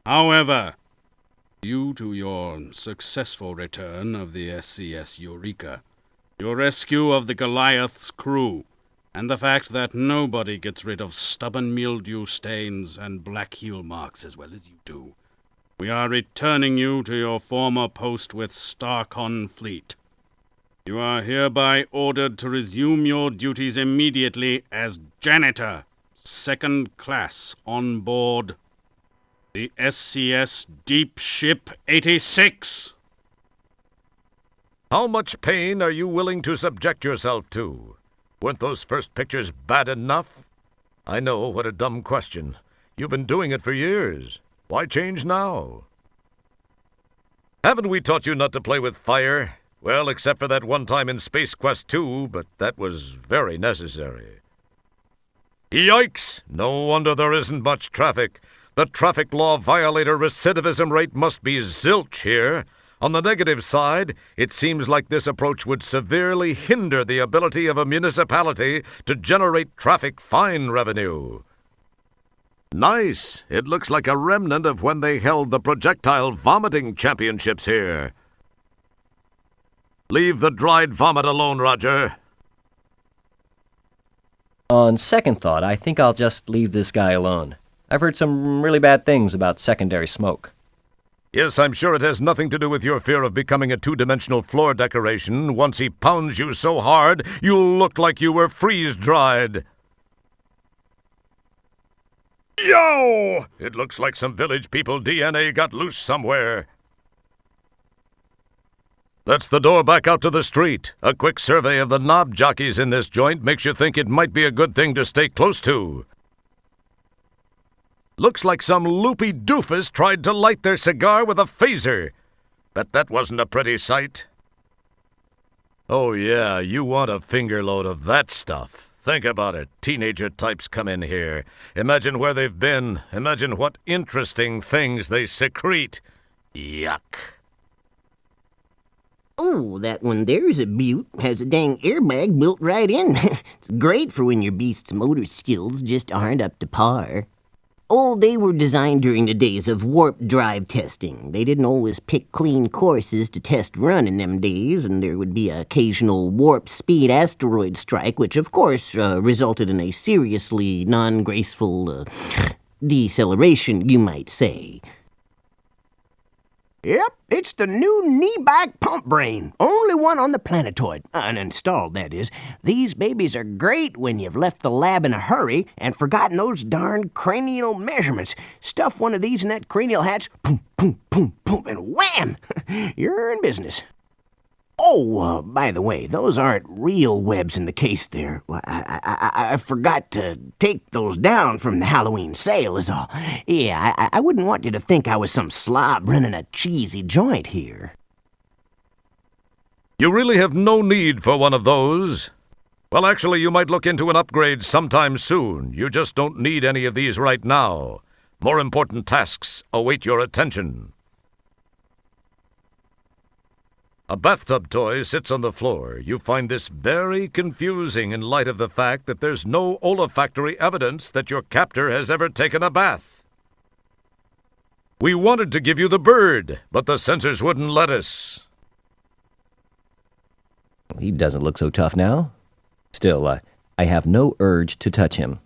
However, due to your successful return of the SCS Eureka, your rescue of the Goliath's crew, and the fact that nobody gets rid of stubborn mildew stains and black heel marks as well as you do, we are returning you to your former post with Starcon Fleet. You are hereby ordered to resume your duties immediately as janitor, second class, on board the SCS Deep Ship 86. How much pain are you willing to subject yourself to? Weren't those first pictures bad enough? I know, what a dumb question. You've been doing it for years. Why change now? Haven't we taught you not to play with fire? Well, except for that one time in Space Quest 2, but that was very necessary. Yikes! No wonder there isn't much traffic. The traffic law violator recidivism rate must be zilch here. On the negative side, it seems like this approach would severely hinder the ability of a municipality to generate traffic fine revenue. Nice. It looks like a remnant of when they held the projectile vomiting championships here. Leave the dried vomit alone, Roger. On second thought, I think I'll just leave this guy alone. I've heard some really bad things about secondary smoke. Yes, I'm sure it has nothing to do with your fear of becoming a two-dimensional floor decoration. Once he pounds you so hard, you'll look like you were freeze-dried. Yo! It looks like some village people DNA got loose somewhere. That's the door back out to the street. A quick survey of the knob jockeys in this joint makes you think it might be a good thing to stay close to. Looks like some loopy doofus tried to light their cigar with a phaser. Bet that wasn't a pretty sight. Oh yeah, you want a fingerload of that stuff. Think about it. Teenager types come in here. Imagine where they've been. Imagine what interesting things they secrete. Yuck. Oh, that one there's a beaut. Has a dang airbag built right in. It's great for when your beast's motor skills just aren't up to par. Oh, they were designed during the days of warp drive testing. They didn't always pick clean courses to test run in them days, and there would be an occasional warp speed asteroid strike, which of course resulted in a seriously non-graceful deceleration, you might say. Yep, it's the new knee-back pump brain. Only one on the planetoid. Uninstalled, that is. These babies are great when you've left the lab in a hurry and forgotten those darn cranial measurements. Stuff one of these in that cranial hatch, boom, boom, boom, boom, and wham! You're in business. Oh, by the way, those aren't real webs in the case there. I forgot to take those down from the Halloween sale is all. Yeah, I wouldn't want you to think I was some slob running a cheesy joint here. You really have no need for one of those. Well, actually, you might look into an upgrade sometime soon. You just don't need any of these right now. More important tasks await your attention. A bathtub toy sits on the floor. You find this very confusing in light of the fact that there's no olfactory evidence that your captor has ever taken a bath. We wanted to give you the bird, but the sensors wouldn't let us. He doesn't look so tough now. Still, I have no urge to touch him.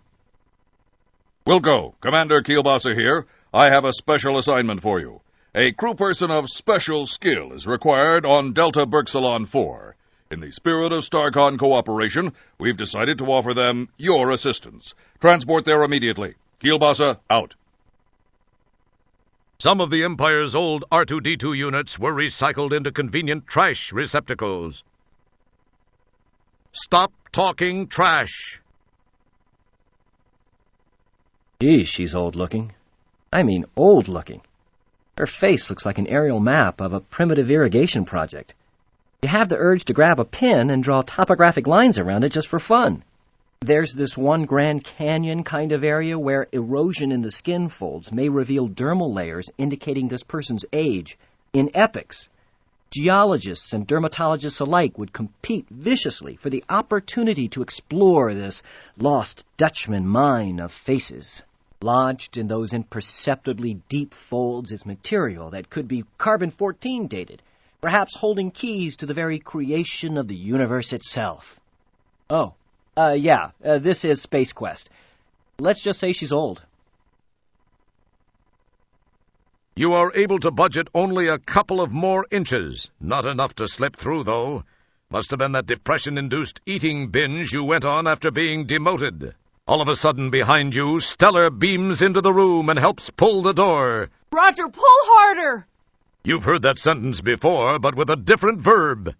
We'll go. Commander Kielbasa here. I have a special assignment for you. A crew person of special skill is required on Delta Burke Salon 4. In the spirit of Starcon cooperation, we've decided to offer them your assistance. Transport there immediately. Kielbasa, out. Some of the Empire's old R2-D2 units were recycled into convenient trash receptacles. Stop talking trash. Geez, she's old-looking. I mean old-looking. Her face looks like an aerial map of a primitive irrigation project. You have the urge to grab a pin and draw topographic lines around it just for fun. There's this one Grand Canyon kind of area where erosion in the skin folds may reveal dermal layers indicating this person's age. In epics, geologists and dermatologists alike would compete viciously for the opportunity to explore this lost Dutchman mine of faces. Lodged in those imperceptibly deep folds is material that could be carbon-14 dated, perhaps holding keys to the very creation of the universe itself. Oh, this is Space Quest. Let's just say she's old. You are able to budget only a couple of more inches. Not enough to slip through, though. Must have been that depression-induced eating binge you went on after being demoted. All of a sudden, behind you, Stellar beams into the room and helps pull the door. Roger, pull harder! You've heard that sentence before, but with a different verb.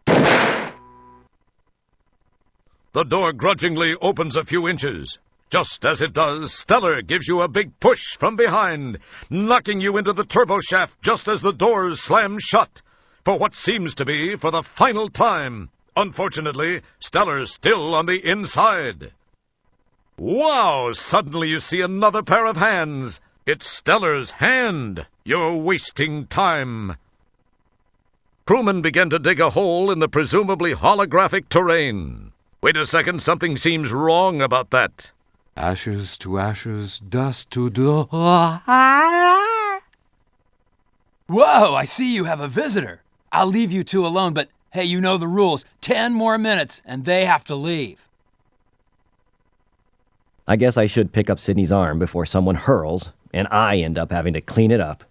The door grudgingly opens a few inches. Just as it does, Stellar gives you a big push from behind, knocking you into the turbo shaft just as the doors slam shut, for what seems to be for the final time. Unfortunately, Stellar's still on the inside. Wow! Suddenly you see another pair of hands. It's Stellar's hand. You're wasting time. Crewmen begin to dig a hole in the presumably holographic terrain. Wait a second, something seems wrong about that. Ashes to ashes, dust to dust. Whoa, I see you have a visitor. I'll leave you two alone, but hey, you know the rules. 10 more minutes, and they have to leave. I guess I should pick up Sydney's arm before someone hurls, and I end up having to clean it up.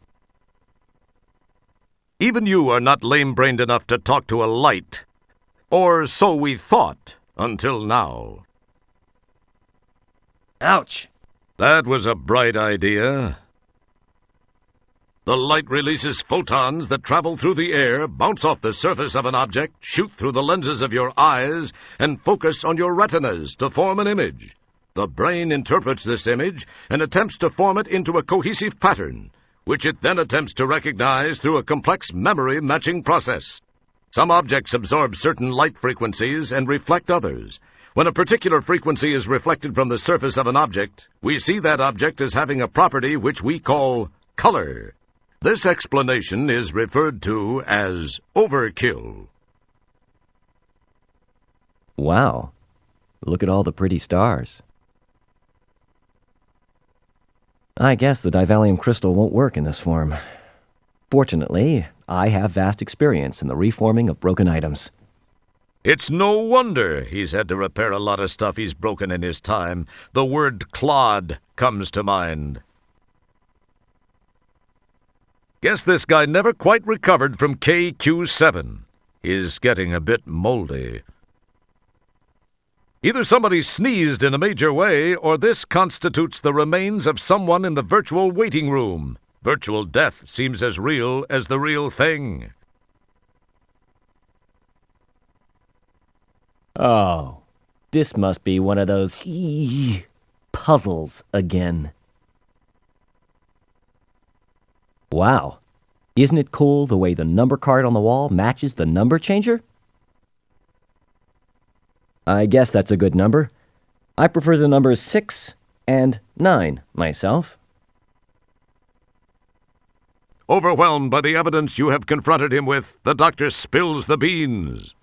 Even you are not lame-brained enough to talk to a light. Or so we thought, until now. Ouch! That was a bright idea. The light releases photons that travel through the air, bounce off the surface of an object, shoot through the lenses of your eyes, and focus on your retinas to form an image. The brain interprets this image and attempts to form it into a cohesive pattern, which it then attempts to recognize through a complex memory matching process. Some objects absorb certain light frequencies and reflect others. When a particular frequency is reflected from the surface of an object, we see that object as having a property which we call color. This explanation is referred to as overkill. Wow. Look at all the pretty stars. I guess the divalium crystal won't work in this form. Fortunately, I have vast experience in the reforming of broken items. It's no wonder he's had to repair a lot of stuff he's broken in his time. The word clod comes to mind. Guess this guy never quite recovered from KQ7. He's getting a bit moldy. Either somebody sneezed in a major way, or this constitutes the remains of someone in the virtual waiting room. Virtual death seems as real as the real thing. Oh, this must be one of those puzzles again. Wow, isn't it cool the way the number card on the wall matches the number changer? I guess that's a good number. I prefer the numbers 6 and 9 myself. Overwhelmed by the evidence you have confronted him with, the doctor spills the beans.